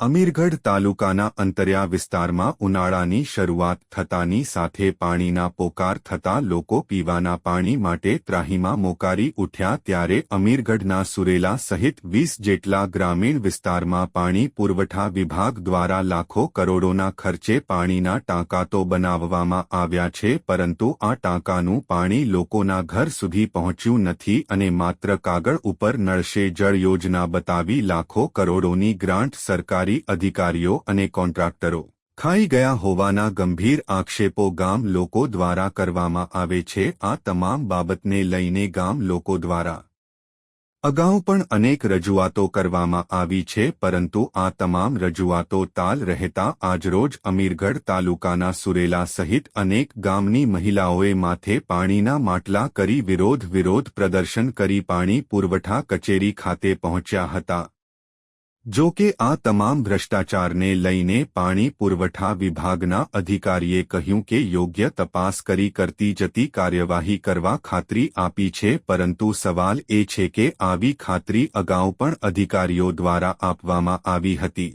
અમીરગઢ તાલુકાના અંતરિયા વિસ્તારમાં ઉનાળાની શરૂઆત થતાની સાથે પાણીના પોકાર થતાં લોકો પીવાના પાણી માટે ત્રાહિમામ મોકારી ઉઠ્યા ત્યારે અમીરગઢના સુરેલા સહિત 20 જેટલા ગ્રામીણ વિસ્તારમાં પાણી પુરવઠા વિભાગ દ્વારા લાખો કરોડોના ખર્ચે પાણીના ટાંકા તો બનાવવામાં આવ્યા છે, પરંતુ આ ટાંકાનું પાણી લોકોના ઘર સુધી પહોંચ્યું નથી અને માત્ર કાગળ ઉપર નળશે જળ યોજના બતાવી લાખો કરોડોની ગ્રાન્ટ સરકારી અધિકારીઓ અને કોન્ટ્રાક્ટરો ખાઈ ગયા હોવાના ગંભીર આક્ષેપો ગામ લોકો દ્વારા કરવામાં આવે છે। આ તમામ બાબતને લઈને ગામ લોકો દ્વારા અગાઉ પણ અનેક રજૂઆતો કરવામાં આવી છે, પરંતુ આ તમામ રજૂઆતો તાલ રહેતા આજરોજ અમીરગઢ તાલુકાના સુરેલા સહિત અનેક ગામની મહિલાઓએ માથે પાણીના માટલા કરી વિરોધ પ્રદર્શન કરી પાણી પુરવઠા કચેરી ખાતે પહોંચ્યા હતા। જો કે આ તમામ ભ્રષ્ટાચારને લઈને પાણી પુરવઠા વિભાગના અધિકારીએ કહ્યું કે યોગ્ય તપાસ કરી કરતી જતી કાર્યવાહી કરવા ખાતરી આપી છે, પરંતુ સવાલ એ છે કે આવી ખાતરી અગાઉ પણ અધિકારીઓ દ્વારા આપવામાં આવી હતી,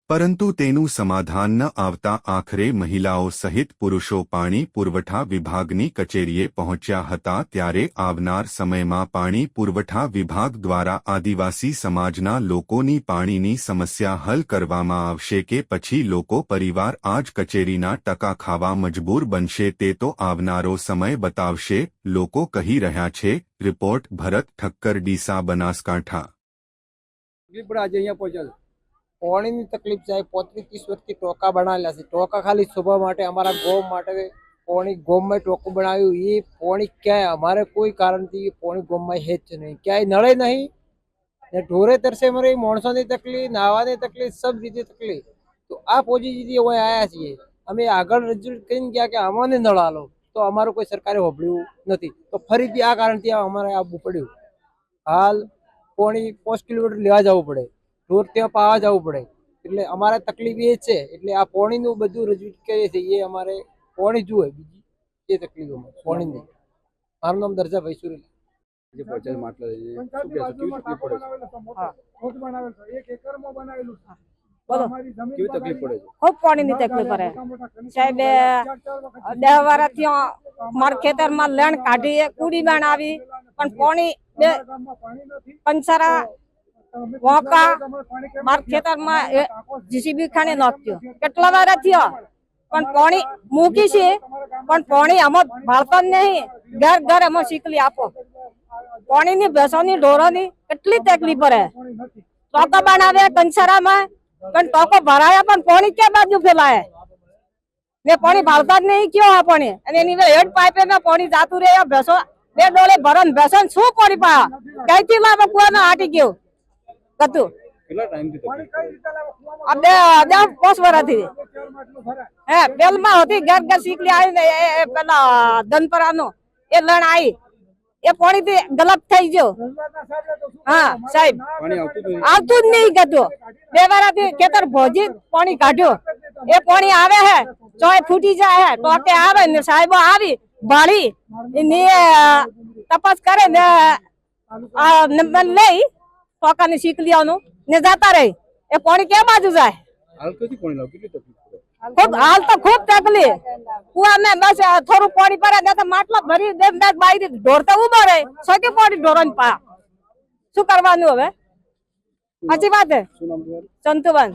પરંતુ તેનું સમાધાન ન આવતા આખરે મહિલાઓ સહિત પુરુષો પાણી પુરવઠા વિભાગની કચેરીએ પહોંચ્યા હતા। ત્યારે આવનાર સમયમાં પાણી પુરવઠા વિભાગ દ્વારા આદિવાસી સમાજના લોકોની પાણીની સમસ્યા હલ કરવામાં આવશે કે પછી લોકો પરિવાર આ જ કચેરીના ટકા ખાવા મજબૂર બનશે તે તો આવનારો સમય બતાવશે, લોકો કહી રહ્યા છે। રિપોર્ટ ભરત ઠક્કર, ડીસા, બનાસકાંઠા। पानी की तकलीफ चाहे 35-30 वर्ष की टोका बना लिया टोका खाली सुबह माटे हमारा गोम माटे पानी गोम में टोकू बनायु। ये पानी क्या है हमारे कोई कारण थी पानी गोम में है नहीं, क्या है नड़े नहीं ने ढोरे तरसे मरे माणसों की तकलीफ नहावा तकलीफ सब रीते तकलीफ। तो आ पॉजिटिव वो आया छे अमे आगळ रजू करीने गया कि अमने नळ आलो तो अमारो कोई सरकारे होबळ्યું નથી, तो फरीथी आ कारणथी अमारे आवવું પડ્યું। हाल पानी 5 किलोमीटर लेवा जવું પડે, ઢોર ત્યાં પાવા જવું પડે, એટલે અમારે તકલીફ એ છે। એટલે આ પાણીનું બધું રજૂ કરીએ છીએ, એ અમારે પાણી જોઈએ, બીજી એ તકલીફ અમારે પાણીની। મારું નામ દરજાભાઈ સુરેલા। જે પચાસ માટલા છે શું કહેશો, કેવી તકલીફ પડે છે? બોલો કેવી તકલીફ પડે છે? खूब पानी ની તકલીફ પડે સાહેબ। 10 વર્ષથી માર ખેતરમાં લેણ કાઢી કુડી બનાવી પણ પાણી કંસારા વોકા માર ખેતરમાં જીસીબી ખાને નાખ્યો। કેટલા વાર થયો પણ પાણી મૂકી છે પણ પાણી અમે ભાળતા નહીં। ઘર ઘર અમે શીખલી આપો પાણીની ભેંસોની ઢોરોની કેટલી તકલીફ પડે। ટોકો બનાવે કંસારામાં પણ ટોકો ભરાયા પણ પાણી ક્યાં બાજુ ફેલાય ને પાણી ભાળતા જ નહીં। કયો આ પાણી અને એની હેડ પાઇપે માં પાણી જાતું રહે। ભેંસો બે ડોલે ભરન ભેંસો શું પાણી પાયા કઈથી લાવે કુવામાં આટી ગયો કતું કેટલા ટાઈમથી તકલીફ પડે છે? અબે 10 વર્ષથી હે બેલમાં હતી ઘર ઘર શીખલી આવી પેલા દનપરાનો એ લણ આવી એ પાણીથી ગલત થઈ ગયો। હા સાહેબ આવતું જ નહીં ગતું। 2 વર્ષથી ખેતર ભોજી પાણી કાઢ્યો એ પાણી આવે હે ચોય ફૂટી જાય હે તો કે આવે ને સાહેબો આવી ભાળી ને તપાસ કરે ને આ નંબર લઈ ટોકાની શીખલિયાનું ને જતા રહે। એ પાણી કે બાજુ જાય? હાલ કદી પાણી લાવ કેટલી તકલીફ પડે? खूब हाल तो खूब तकलीफ कुआ में बस थोड़ू पानी पड़े नहीं तो માટલા ભરી દે બાઈ ઢોરતા ઉભો રહે સકે પાણી ઢોરન પા શું કરવાનું હવે? સાચી વાત હે। શું નામ તમારું? સંતુબન।